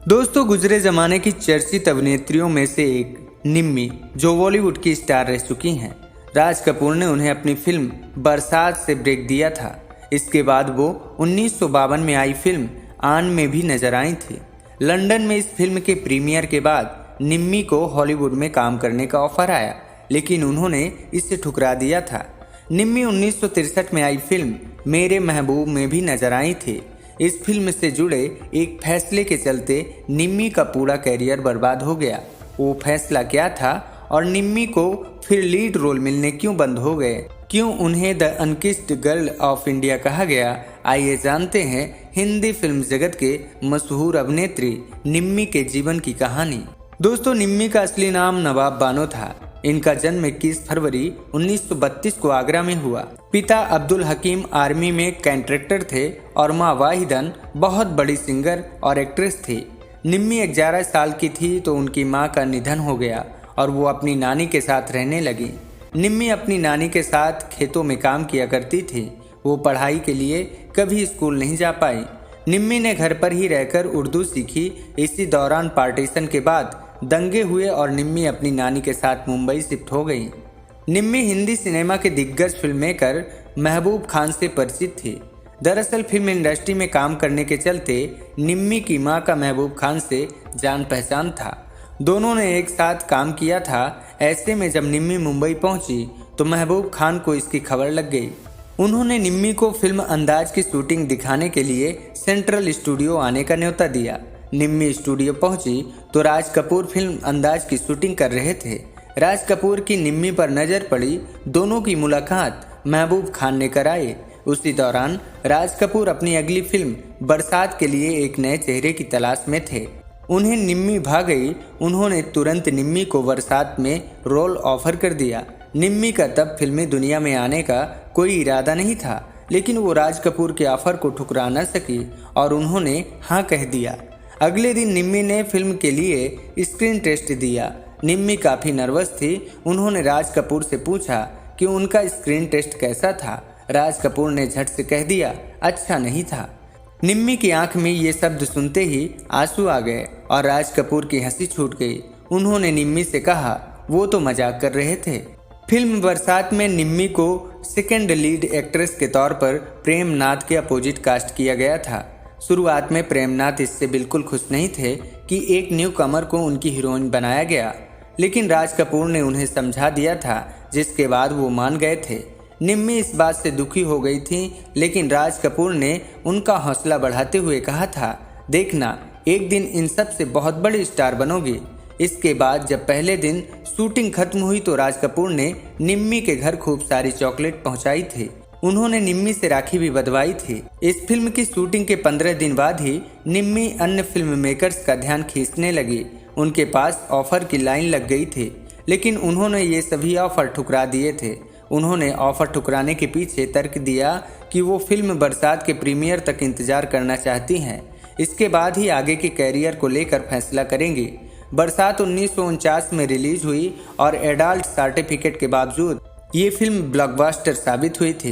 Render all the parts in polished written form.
दोस्तों, गुजरे जमाने की चर्चित अभिनेत्रियों में से एक निम्मी, जो बॉलीवुड की स्टार रह चुकी हैं। राज कपूर ने उन्हें अपनी फिल्म बरसात से ब्रेक दिया था। इसके बाद वो 1952 में आई फिल्म आन में भी नजर आई थी। लंदन में इस फिल्म के प्रीमियर के बाद निम्मी को हॉलीवुड में काम करने का ऑफर आया, लेकिन उन्होंने इसे ठुकरा दिया था। निम्मी 1963 में आई फिल्म मेरे महबूब में भी नजर आई थी। इस फिल्म से जुड़े एक फैसले के चलते निम्मी का पूरा कैरियर बर्बाद हो गया। वो फैसला क्या था और निम्मी को फिर लीड रोल मिलने क्यों बंद हो गए? क्यों उन्हें द अनकिस्ड गर्ल ऑफ इंडिया कहा गया? आइए जानते हैं हिंदी फिल्म जगत के मशहूर अभिनेत्री निम्मी के जीवन की कहानी। दोस्तों, निम्मी का असली नाम नवाब बानो था। इनका जन्म 21 फरवरी 1932 को आगरा में हुआ। पिता अब्दुल हकीम आर्मी में कॉन्ट्रैक्टर थे और माँ वाहिदन बहुत बड़ी सिंगर और एक्ट्रेस थी। निम्मी 11 साल की थी तो उनकी माँ का निधन हो गया और वो अपनी नानी के साथ रहने लगी। निम्मी अपनी नानी के साथ खेतों में काम किया करती थी। वो पढ़ाई के लिए कभी स्कूल नहीं जा पाई। निम्मी ने घर पर ही रहकर उर्दू सीखी। इसी दौरान पार्टीशन के बाद दंगे हुए और निम्मी अपनी नानी के साथ मुंबई शिफ्ट हो गई। निम्मी हिंदी सिनेमा के दिग्गज फिल्म मेकर महबूब खान से परिचित थी। दरअसल फिल्म इंडस्ट्री में काम करने के चलते निम्मी की मां का महबूब खान से जान पहचान था। दोनों ने एक साथ काम किया था। ऐसे में जब निम्मी मुंबई पहुंची तो महबूब खान को इसकी खबर लग गई। उन्होंने निम्मी को फिल्म अंदाज की शूटिंग दिखाने के लिए सेंट्रल स्टूडियो आने का न्योता दिया। निम्मी स्टूडियो पहुंची तो राज कपूर फिल्म अंदाज की शूटिंग कर रहे थे। राज कपूर की निम्मी पर नजर पड़ी। दोनों की मुलाकात महबूब खान ने कराई। उसी दौरान राज कपूर अपनी अगली फिल्म बरसात के लिए एक नए चेहरे की तलाश में थे। उन्हें निम्मी भा गई। उन्होंने तुरंत निम्मी को बरसात में रोल ऑफर कर दिया। निम्मी का तब फिल्मी दुनिया में आने का कोई इरादा नहीं था, लेकिन वो राज कपूर के ऑफर को ठुकरा न सकी और उन्होंने हाँ कह दिया। अगले दिन निम्मी ने फिल्म के लिए स्क्रीन टेस्ट दिया। निम्मी काफ़ी नर्वस थी। उन्होंने राज कपूर से पूछा कि उनका स्क्रीन टेस्ट कैसा था। राज कपूर ने झट से कह दिया, अच्छा नहीं था। निम्मी की आंख में ये शब्द सुनते ही आंसू आ गए और राज कपूर की हंसी छूट गई। उन्होंने निम्मी से कहा, वो तो मजाक कर रहे थे। फिल्म बरसात में निम्मी को सेकेंड लीड एक्ट्रेस के तौर पर प्रेम नाथ के अपोजिट कास्ट किया गया था। शुरुआत में प्रेमनाथ इससे बिल्कुल खुश नहीं थे कि एक न्यू कमर को उनकी हीरोइन बनाया गया, लेकिन राज कपूर ने उन्हें समझा दिया था, जिसके बाद वो मान गए थे। निम्मी इस बात से दुखी हो गई थी, लेकिन राज कपूर ने उनका हौसला बढ़ाते हुए कहा था, देखना एक दिन इन सब से बहुत बड़ी स्टार बनोगी। इसके बाद जब पहले दिन शूटिंग खत्म हुई तो राज कपूर ने निम्मी के घर खूब सारी चॉकलेट पहुंचाई थी। उन्होंने निम्मी से राखी भी बंधवाई थी। इस फिल्म की शूटिंग के 15 दिन बाद ही निम्मी अन्य फिल्म मेकर्स का ध्यान खींचने लगी। उनके पास ऑफर की लाइन लग गई थी, लेकिन उन्होंने ये सभी ऑफर ठुकरा दिए थे। उन्होंने ऑफर ठुकराने के पीछे तर्क दिया कि वो फिल्म बरसात के प्रीमियर तक इंतजार करना चाहती हैं। इसके बाद ही आगे के कैरियर को लेकर फैसला करेंगी। बरसात 1949 में रिलीज हुई और एडल्ट सर्टिफिकेट के बावजूद ये फिल्म ब्लॉकबस्टर साबित हुई थी।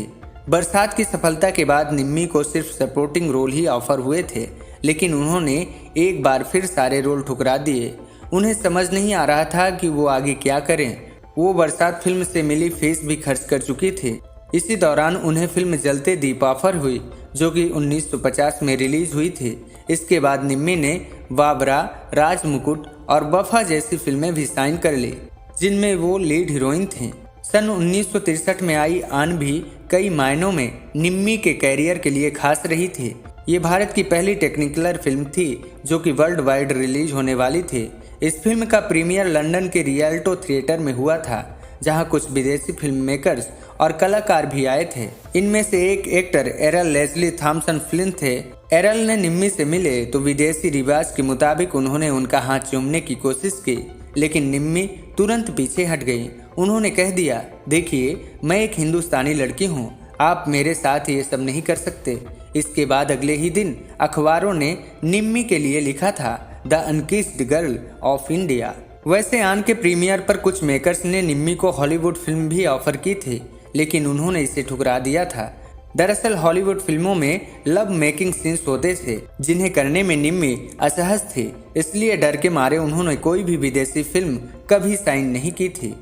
बरसात की सफलता के बाद निम्मी को सिर्फ सपोर्टिंग रोल ही ऑफर हुए थे, लेकिन उन्होंने एक बार फिर सारे रोल ठुकरा दिए। उन्हें समझ नहीं आ रहा था कि वो आगे क्या करें। वो बरसात फिल्म से मिली फीस भी खर्च कर चुकी थी। इसी दौरान उन्हें फिल्म जलते दीप ऑफर हुई, जो कि 1950 में रिलीज हुई थी। इसके बाद निम्मी ने बाबरा, राज मुकुट और वफा जैसी फिल्में भी साइन कर ली, जिनमें वो लीड हीरोइन थीं। सन 1963 में आई आन भी कई मायनों में निम्मी के कैरियर के लिए खास रही थी। ये भारत की पहली टेक्निकलर फिल्म थी जो कि वर्ल्ड वाइड रिलीज होने वाली थी। इस फिल्म का प्रीमियर लंदन के रियल्टो थिएटर में हुआ था, जहां कुछ विदेशी फिल्म मेकर्स और कलाकार भी आए थे। इनमें से एक एक्टर एरल लेस्ली थॉम्सन फ्लिन थे। एरल ने निम्मी से मिले तो विदेशी रिवाज के मुताबिक उन्होंने उनका हाथ चूमने की कोशिश की, लेकिन निम्मी तुरंत पीछे हट गई। उन्होंने कह दिया, देखिए मैं एक हिंदुस्तानी लड़की हूँ, आप मेरे साथ ये सब नहीं कर सकते। इसके बाद अगले ही दिन अखबारों ने निम्मी के लिए लिखा था, द अनकिस्ड गर्ल ऑफ इंडिया। वैसे आन के प्रीमियर पर कुछ मेकर्स ने निम्मी को हॉलीवुड फिल्म भी ऑफर की थी, लेकिन उन्होंने इसे ठुकरा दिया था। दरअसल हॉलीवुड फिल्मों में लव मेकिंग सीन्स होते थे जिन्हें करने में निम्मी असहज थी, इसलिए डर के मारे उन्होंने कोई भी विदेशी फिल्म कभी साइन नहीं की थी।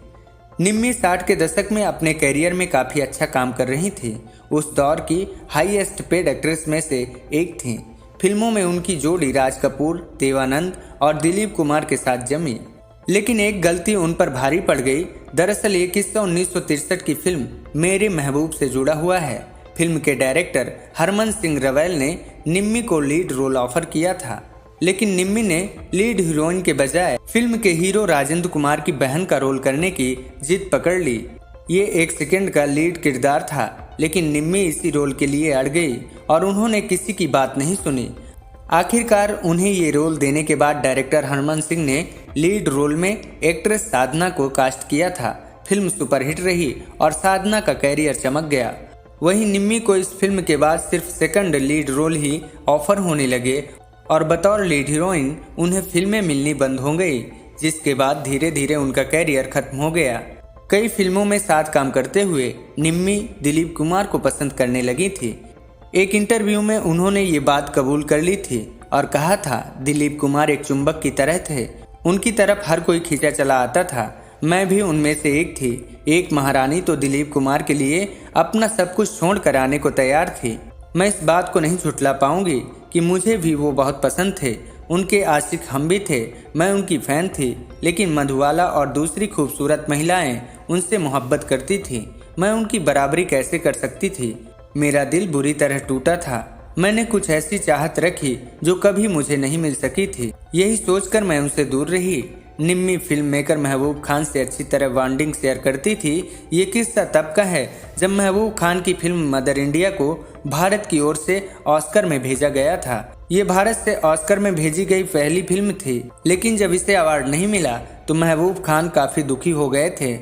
निम्मी 60 के दशक में अपने करियर में काफी अच्छा काम कर रही थी। उस दौर की हाईएस्ट पेड एक्ट्रेस में से एक थी। फिल्मों में उनकी जोड़ी राज कपूर, देवानंद और दिलीप कुमार के साथ जमी, लेकिन एक गलती उन पर भारी पड़ गई। दरअसल ये किस्सा 1963 की फिल्म मेरे महबूब से जुड़ा हुआ है। फिल्म के डायरेक्टर हरमन सिंह रवैल ने निम्मी को लीड रोल ऑफर किया था, लेकिन निम्मी ने लीड हीरोइन के बजाय फिल्म के हीरो राजेंद्र कुमार की बहन का रोल करने की जिद पकड़ ली। ये 1 सेकंड का लीड किरदार था, लेकिन निम्मी इसी रोल के लिए अड़ गई और उन्होंने किसी की बात नहीं सुनी। आखिरकार उन्हें ये रोल देने के बाद डायरेक्टर हरमन सिंह ने लीड रोल में एक्ट्रेस साधना को कास्ट किया था। फिल्म सुपरहिट रही और साधना का कैरियर चमक गया। वहीं निम्मी को इस फिल्म के बाद सिर्फ सेकंड लीड रोल ही ऑफर होने लगे और बतौर लीड हीरोइन उन्हें फिल्में मिलनी बंद हो गई, जिसके बाद धीरे धीरे उनका कैरियर खत्म हो गया। कई फिल्मों में साथ काम करते हुए निम्मी दिलीप कुमार को पसंद करने लगी थी। एक इंटरव्यू में उन्होंने ये बात कबूल कर ली थी और कहा था, दिलीप कुमार एक चुंबक की तरह थे, उनकी तरफ हर कोई खींचा चला आता था, मैं भी उनमें से एक थी। एक महारानी तो दिलीप कुमार के लिए अपना सब कुछ छोड़ कर आने को तैयार थी। मैं इस बात को नहीं झुठला पाऊंगी कि मुझे भी वो बहुत पसंद थे, उनके आशिक हम भी थे, मैं उनकी फैन थी। लेकिन मधुबाला और दूसरी खूबसूरत महिलाएं उनसे मोहब्बत करती थी, मैं उनकी बराबरी कैसे कर सकती थी। मेरा दिल बुरी तरह टूटा था। मैंने कुछ ऐसी चाहत रखी जो कभी मुझे नहीं मिल सकी थी। यही सोचकर मैं उनसे दूर रही। निम्मी फिल्म मेकर महबूब खान से अच्छी तरह बॉन्डिंग शेयर करती थी। ये किस्सा तब का है जब महबूब खान की फिल्म मदर इंडिया को भारत की ओर से ऑस्कर में भेजा गया था। ये भारत से ऑस्कर में भेजी गई पहली फिल्म थी, लेकिन जब इसे अवार्ड नहीं मिला तो महबूब खान काफी दुखी हो गए थे।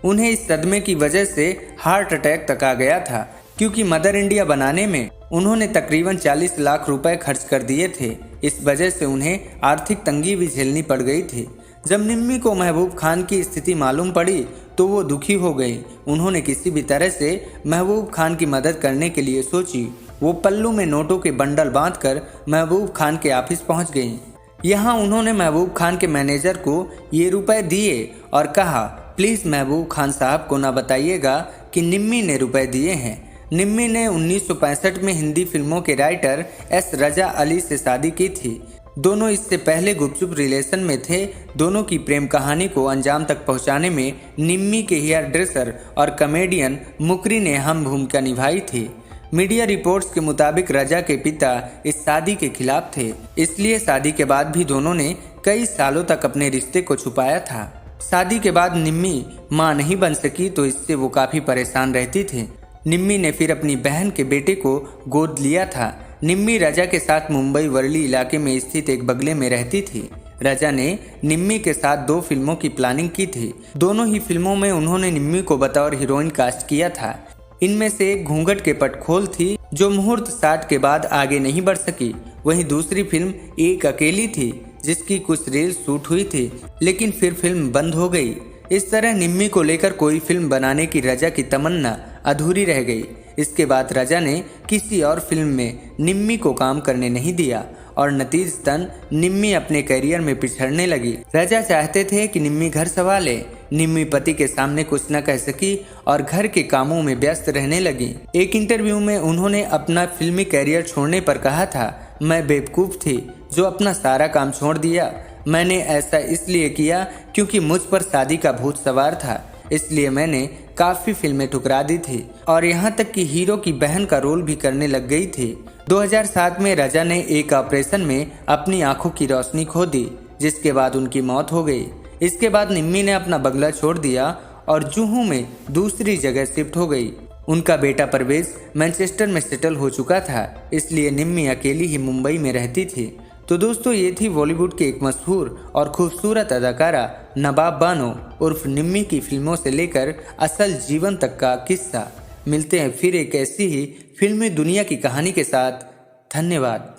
उन्हें इस सदमे की वजह से हार्ट अटैक तक आ गया था, क्योंकि मदर इंडिया बनाने में उन्होंने तकरीबन 40 लाख रुपए खर्च कर दिए थे। इस वजह से उन्हें आर्थिक तंगी भी झेलनी पड़ गई थी। जब निम्मी को महबूब खान की स्थिति मालूम पड़ी तो वो दुखी हो गई। उन्होंने किसी भी तरह से महबूब खान की मदद करने के लिए सोची। वो पल्लू में नोटों के बंडल बांधकर महबूब खान के ऑफिस पहुंच गई। यहाँ उन्होंने महबूब खान के मैनेजर को ये रुपए दिए और कहा, प्लीज महबूब खान साहब को ना बताइएगा कि निम्मी ने रुपए दिए हैं। निम्मी ने 1965 में हिंदी फिल्मों के राइटर एस रजा अली से शादी की थी। दोनों इससे पहले गुपचुप रिलेशन में थे। दोनों की प्रेम कहानी को अंजाम तक पहुंचाने में निम्मी के हेयर ड्रेसर और कॉमेडियन मुकरी ने अहम भूमिका निभाई थी। मीडिया रिपोर्ट्स के मुताबिक रजा के पिता इस शादी के खिलाफ थे, इसलिए शादी के बाद भी दोनों ने कई सालों तक अपने रिश्ते को छुपाया था। शादी के बाद निम्मी मां नहीं बन सकी तो इससे वो काफी परेशान रहती थी। निम्मी ने फिर अपनी बहन के बेटे को गोद लिया था। निम्मी रजा के साथ मुंबई वर्ली इलाके में स्थित एक बंगले में रहती थी। रजा ने निम्मी के साथ 2 फिल्मों की प्लानिंग की थी। दोनों ही फिल्मों में उन्होंने निम्मी को बतौर हीरोइन कास्ट किया था। इनमें से एक घूंघट के पट खोल थी, जो मुहूर्त 60 के बाद आगे नहीं बढ़ सकी। वहीं दूसरी फिल्म एक अकेली थी, जिसकी कुछ रील्स शूट हुई थी, लेकिन फिर फिल्म बंद हो गई। इस तरह निम्मी को लेकर कोई फिल्म बनाने की रजा की तमन्ना अधूरी रह गई। इसके बाद रजा ने किसी और फिल्म में निम्मी को काम करने नहीं दिया और नतीजतन निम्मी अपने करियर में पिछड़ने लगी। रजा चाहते थे कि निम्मी घर संभाले। निम्मी पति के सामने कुछ न कह सकी और घर के कामों में व्यस्त रहने लगी। एक इंटरव्यू में उन्होंने अपना फिल्मी करियर छोड़ने पर कहा था, मैं बेवकूफ़ थी जो अपना सारा काम छोड़ दिया। मैंने ऐसा इसलिए किया क्योंकि मुझ पर शादी का भूत सवार था, इसलिए मैंने काफ़ी फिल्में ठुकरा दी थी और यहाँ तक कि हीरो की बहन का रोल भी करने लग गई थी। 2007 में रजा ने एक ऑपरेशन में अपनी आंखों की रोशनी खो दी, जिसके बाद उनकी मौत हो गई। इसके बाद निम्मी ने अपना बंगला छोड़ दिया और जुहू में दूसरी जगह शिफ्ट हो गई। उनका बेटा परवेज मैनचेस्टर में सेटल हो चुका था, इसलिए निम्मी अकेली ही मुंबई में रहती थी। तो दोस्तों, ये थी बॉलीवुड के एक मशहूर और खूबसूरत अदाकारा नवाब बानो उर्फ निम्मी की फिल्मों से लेकर असल जीवन तक का किस्सा। मिलते हैं फिर एक ऐसी ही फिल्मी दुनिया की कहानी के साथ। धन्यवाद।